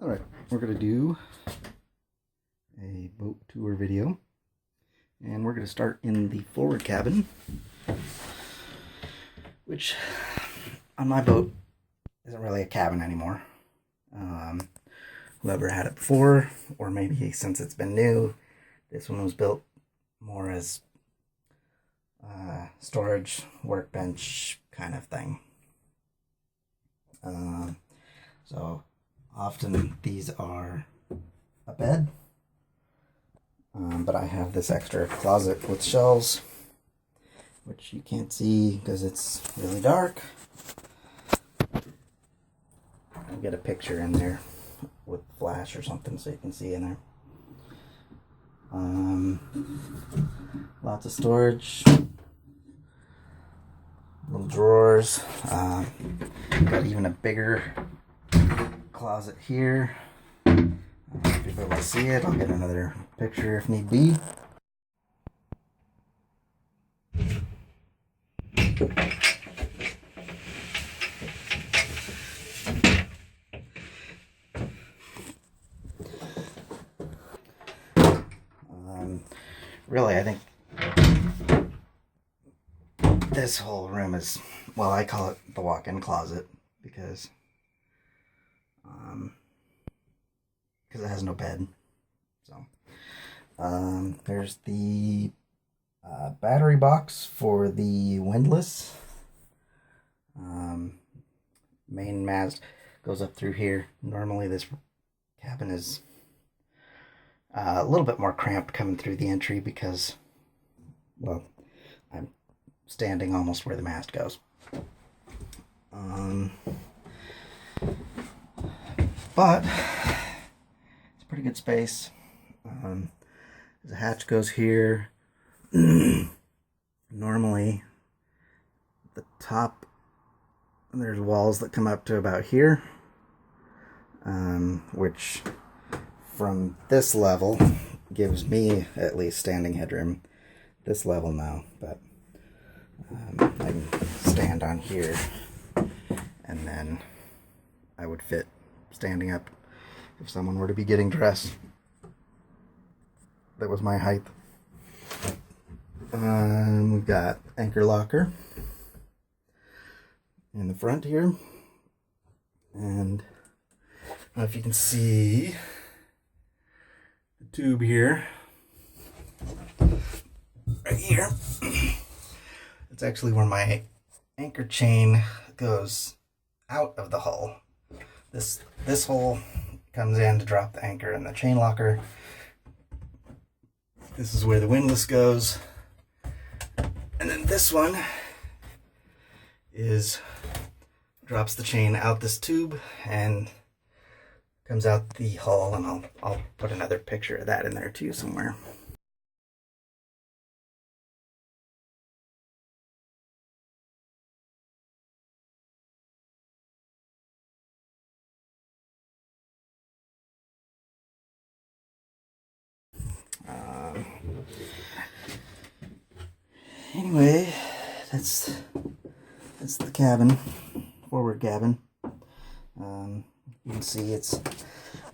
Alright, we're going to do a boat tour video, and we're going to start in the forward cabin, which on my boat isn't really a cabin anymore. Whoever had it before, or maybe since it's been new, this one was built more as storage, workbench kind of thing. So often these are a bed, but I have this extra closet with shelves, which you can't see because it's really dark. I'll get a picture in there with flash or something so you can see in there. Lots of storage, little drawers. Got even a bigger closet here. I don't know if you'll be able to see it. I'll get another picture if need be. Really, I think this whole room is, well, I call it the walk-in closet because it has no bed. So there's the battery box for the windlass. Main mast goes up through here. Normally this cabin is a little bit more cramped coming through the entry because, well, I'm standing almost where the mast goes. But it's a pretty good space. The hatch goes here. Normally, the top, there's walls that come up to about here, which from this level gives me at least standing headroom. This level now, but I can stand on here, and then I would fit standing up if someone were to be getting dressed that was my height. We've got anchor locker in the front here, and I don't know if you can see the tube here, right here. It's actually where my anchor chain goes out of the hull. This hole comes in to drop the anchor in the chain locker. This is where the windlass goes. And then this one drops the chain out this tube and comes out the hull, and I'll put another picture of that in there too somewhere. Anyway, that's the cabin, forward cabin. You can see it's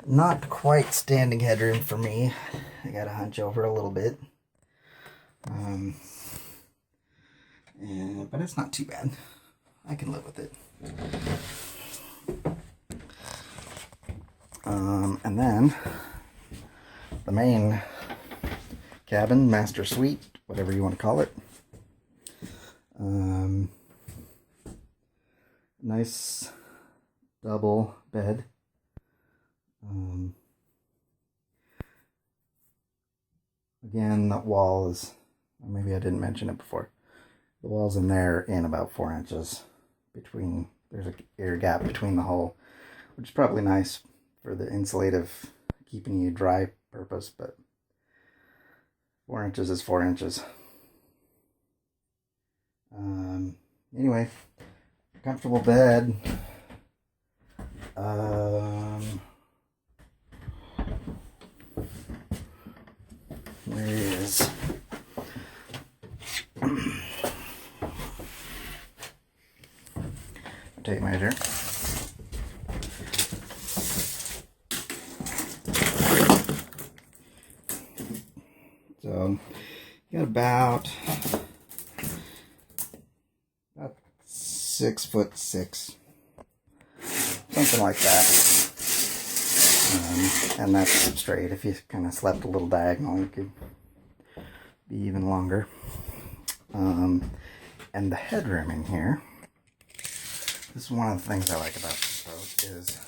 not quite standing headroom for me. I gotta hunch over a little bit. But it's not too bad. I can live with it. And then the main cabin, master suite, whatever you want to call it. Nice double bed. Again, that wall is, maybe I didn't mention it before, the wall's in there in about 4 inches between, there's an air gap between the hull, which is probably nice for the insulative, keeping you dry purpose, but 4 inches is 4 inches. Anyway, comfortable bed. Where is tape measure? So you got about 6'6", something like that. And that's straight. If you kind of slept a little diagonal, you could be even longer. And the headroom in here, this is one of the things I like about this boat, is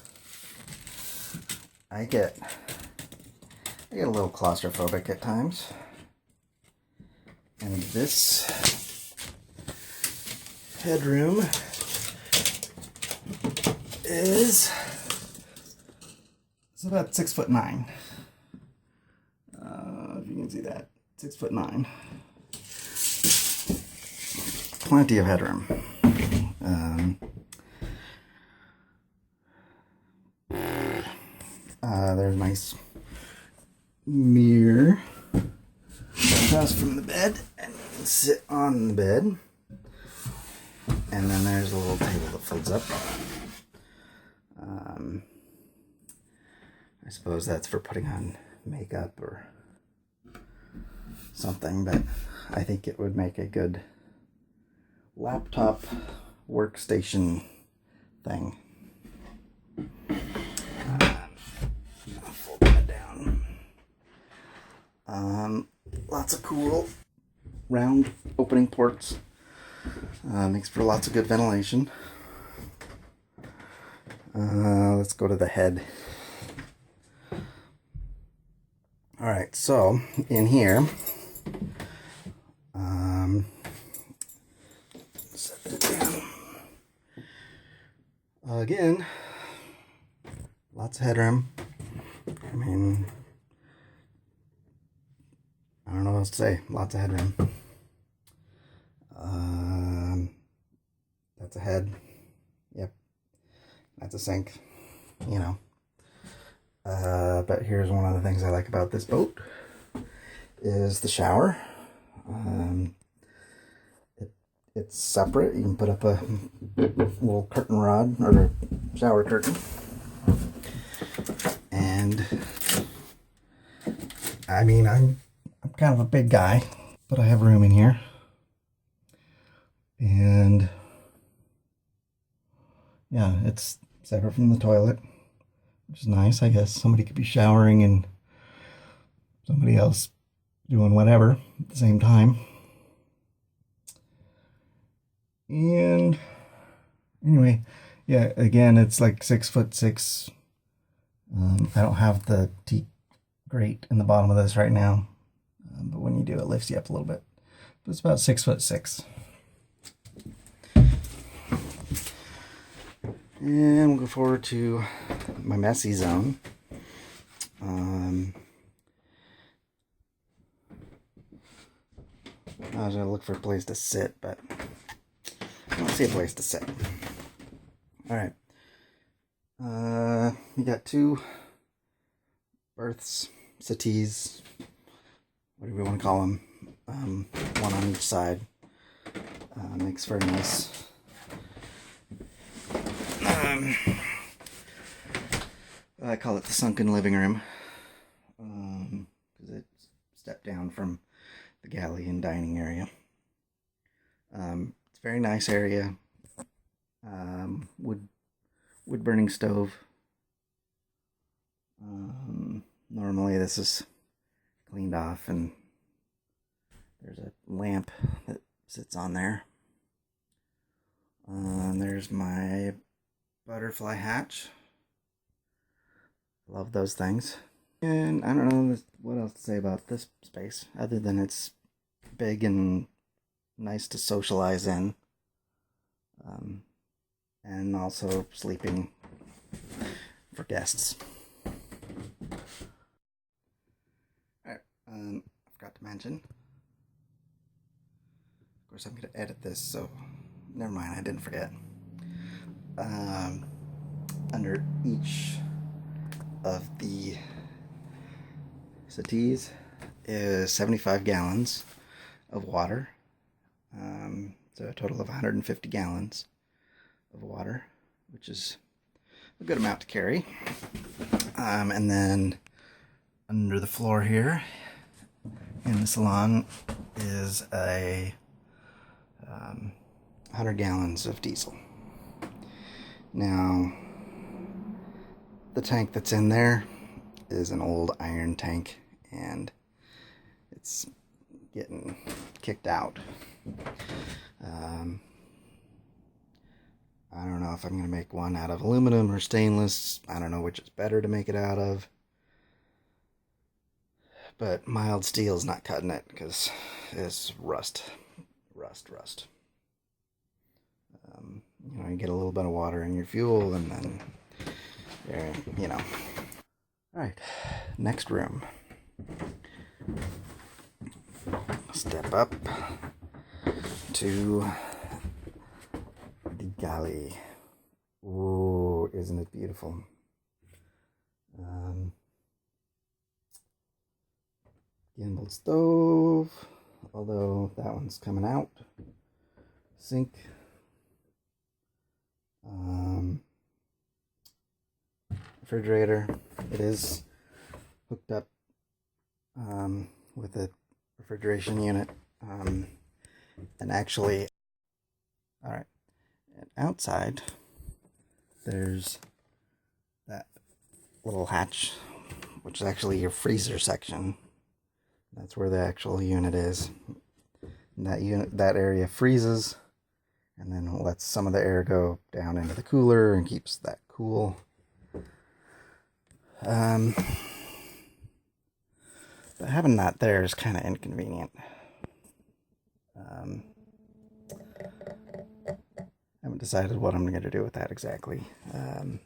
I get a little claustrophobic at times. And this headroom is, it's about 6'9". If you can see that, 6'9". Plenty of headroom. There's a nice mirror across from the bed, and you can sit on the bed. And then there's a little table that folds up. I suppose that's for putting on makeup or something, but I think it would make a good laptop workstation thing. I'll fold that down. Lots of cool round opening ports. Makes for lots of good ventilation. Let's go to the head. Alright, so in here, set that down. Again, lots of headroom. I mean, I don't know what else to say. Lots of headroom. That's a head. Yep. That's a sink. You know. But here's one of the things I like about this boat is the shower. It's separate. You can put up a little curtain rod or a shower curtain. And I mean, I'm kind of a big guy, but I have room in here. And yeah, it's separate from the toilet, which is nice. I guess somebody could be showering and somebody else doing whatever at the same time. And anyway, yeah, again, it's like 6'6". I don't have the teak grate in the bottom of this right now, but when you do, it lifts you up a little bit. But it's about 6'6". And we'll go forward to my messy zone. I was going to look for a place to sit, but I don't see a place to sit. Alright. You got two berths, settees, whatever you want to call them. One on each side. Makes for a nice... I call it the sunken living room, because it's stepped down from the galley and dining area. It's a very nice area. Wood burning stove. Normally this is cleaned off, and there's a lamp that sits on there. There's my butterfly hatch. Love those things. And I don't know what else to say about this space, other than it's big and nice to socialize in. And also sleeping for guests. Alright, I forgot to mention. Of course, I'm going to edit this, so never mind, I didn't forget. Under each of the settees is 75 gallons of water. So a total of 150 gallons of water, which is a good amount to carry. And then under the floor here in the salon is a 100 gallons of diesel. Now, the tank that's in there is an old iron tank, and it's getting kicked out. I don't know if I'm going to make one out of aluminum or stainless. I don't know which is better to make it out of. But mild steel's not cutting it because it's rust. You get a little bit of water in your fuel, and then, Alright, next room. Step up to the galley. Ooh, isn't it beautiful? Gimbal stove, although that one's coming out. Sink. Refrigerator. It is hooked up with a refrigeration unit. And actually, alright, and outside there's that little hatch, which is actually your freezer section. That's where the actual unit is. And that area freezes, and then lets some of the air go down into the cooler and keeps that cool. But having that there is kind of inconvenient. I haven't decided what I'm going to do with that exactly. I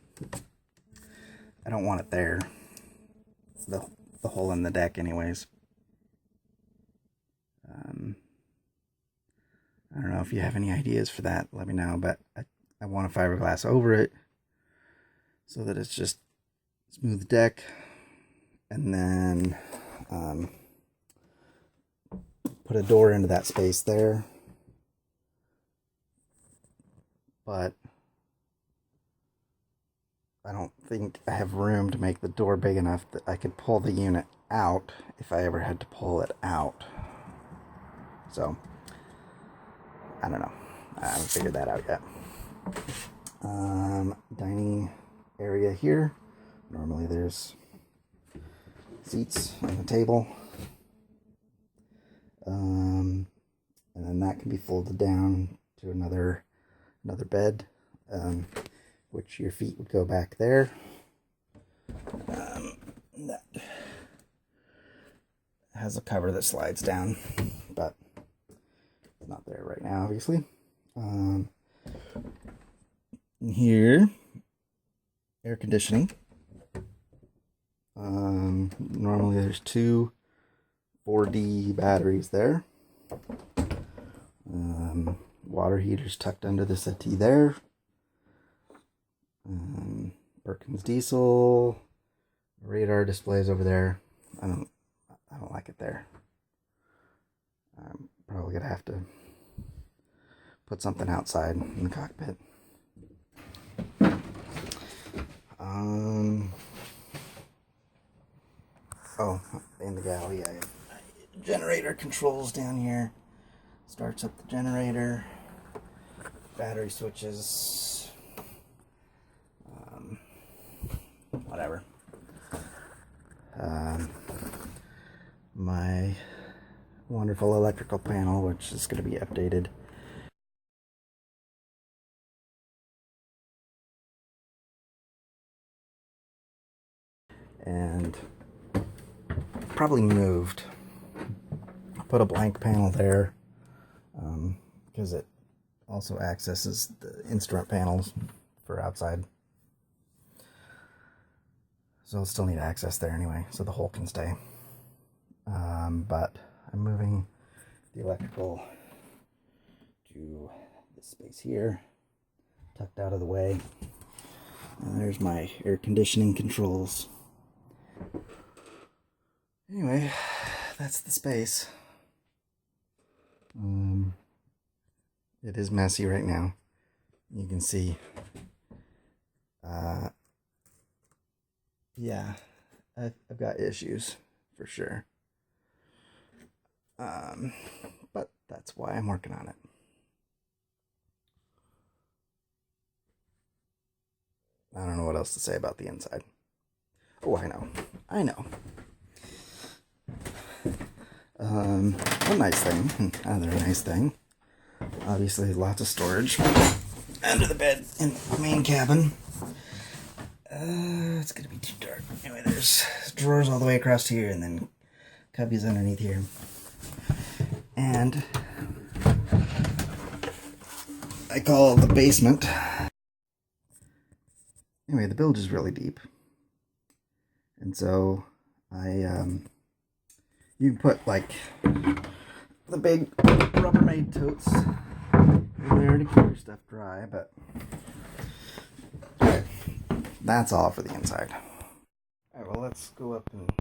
don't want it there. The hole in the deck anyways. I don't know if you have any ideas for that, let me know, but I want a fiberglass over it so that it's just smooth deck, and then put a door into that space there. But I don't think I have room to make the door big enough that I could pull the unit out if I ever had to pull it out. So, I don't know. I haven't figured that out yet. Dining area here. Normally there's seats on the table. And then that can be folded down to another bed, which your feet would go back there. That has a cover that slides down, but it's not there right now, obviously. Here, air conditioning. Normally there's two 4D batteries there. Water heaters tucked under the settee there. Perkins diesel. Radar displays over there. I don't like it there. I'm probably gonna have to put something outside in the cockpit. Oh, in the galley, I have generator controls down here. Starts up the generator. Battery switches. Whatever. My wonderful electrical panel, which is going to be updated. And probably moved. I put a blank panel there because it also accesses the instrument panels for outside. So I'll still need access there anyway, so the hole can stay. But I'm moving the electrical to this space here, tucked out of the way. And there's my air conditioning controls. Anyway, that's the space. It is messy right now. You can see. Yeah, I've got issues for sure. But that's why I'm working on it. I don't know what else to say about the inside. Oh, I know. One nice thing, another nice thing. Obviously, lots of storage under the bed in the main cabin. It's gonna be too dark. Anyway, there's drawers all the way across here, and then cubbies underneath here. And I call the basement. Anyway, the bilge is really deep. And so you can put like the big Rubbermaid totes in there to keep your stuff dry, but okay, that's all for the inside. Alright, well, let's go up and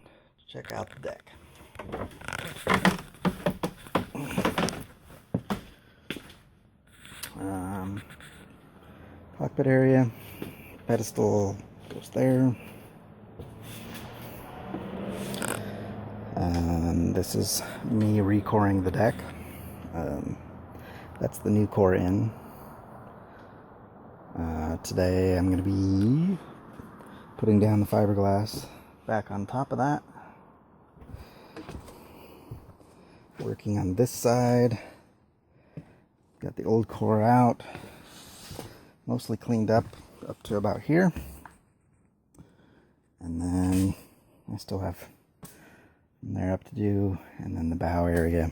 check out the deck. Cockpit area, pedestal goes there. This is me recoring the deck. That's the new core in. Today I'm going to be putting down the fiberglass back on top of that. Working on this side. Got the old core out. Mostly cleaned up to about here. And then I still have from there up to do, and then the bow area.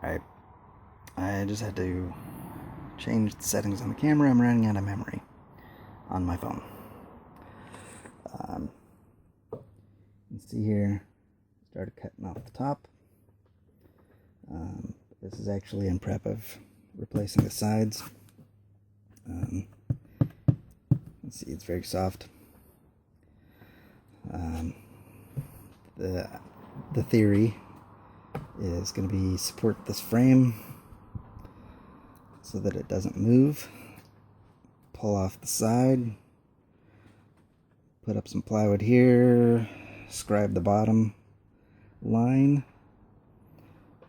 Alright, I just had to change the settings on the camera. I'm running out of memory on my phone. You can see here, started cutting off the top. This is actually in prep of replacing the sides. Let's see, it's very soft. The theory is going to be support this frame so that it doesn't move. Pull off the side. Put up some plywood here. Scribe the bottom line.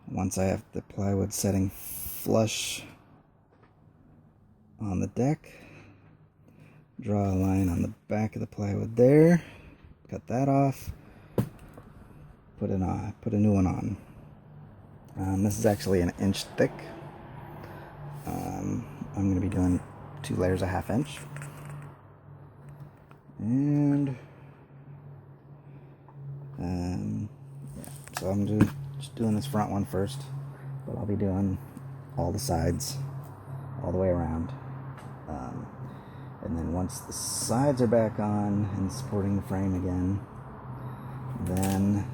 Once I have the plywood setting flush on the deck, draw a line on the back of the plywood there. Cut that off. Put a new one on. This is actually an inch thick. I'm going to be doing 2 layers a 1/2 inch. And yeah, so I'm just doing this front one first, but I'll be doing all the sides all the way around. And then once the sides are back on and supporting the frame again, then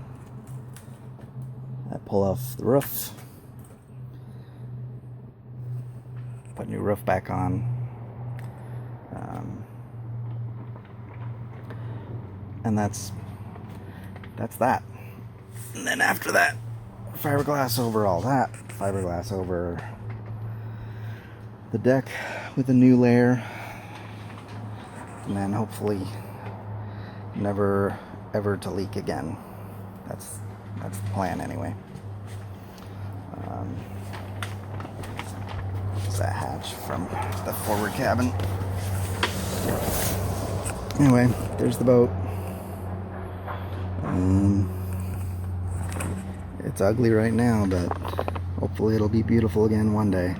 I pull off the roof, put new roof back on, and that's that. And then after that, fiberglass over all that, fiberglass over the deck with a new layer, and then hopefully never ever to leak again. That's the plan anyway. There's that hatch from the forward cabin. Anyway, there's the boat. It's ugly right now, but hopefully it'll be beautiful again one day.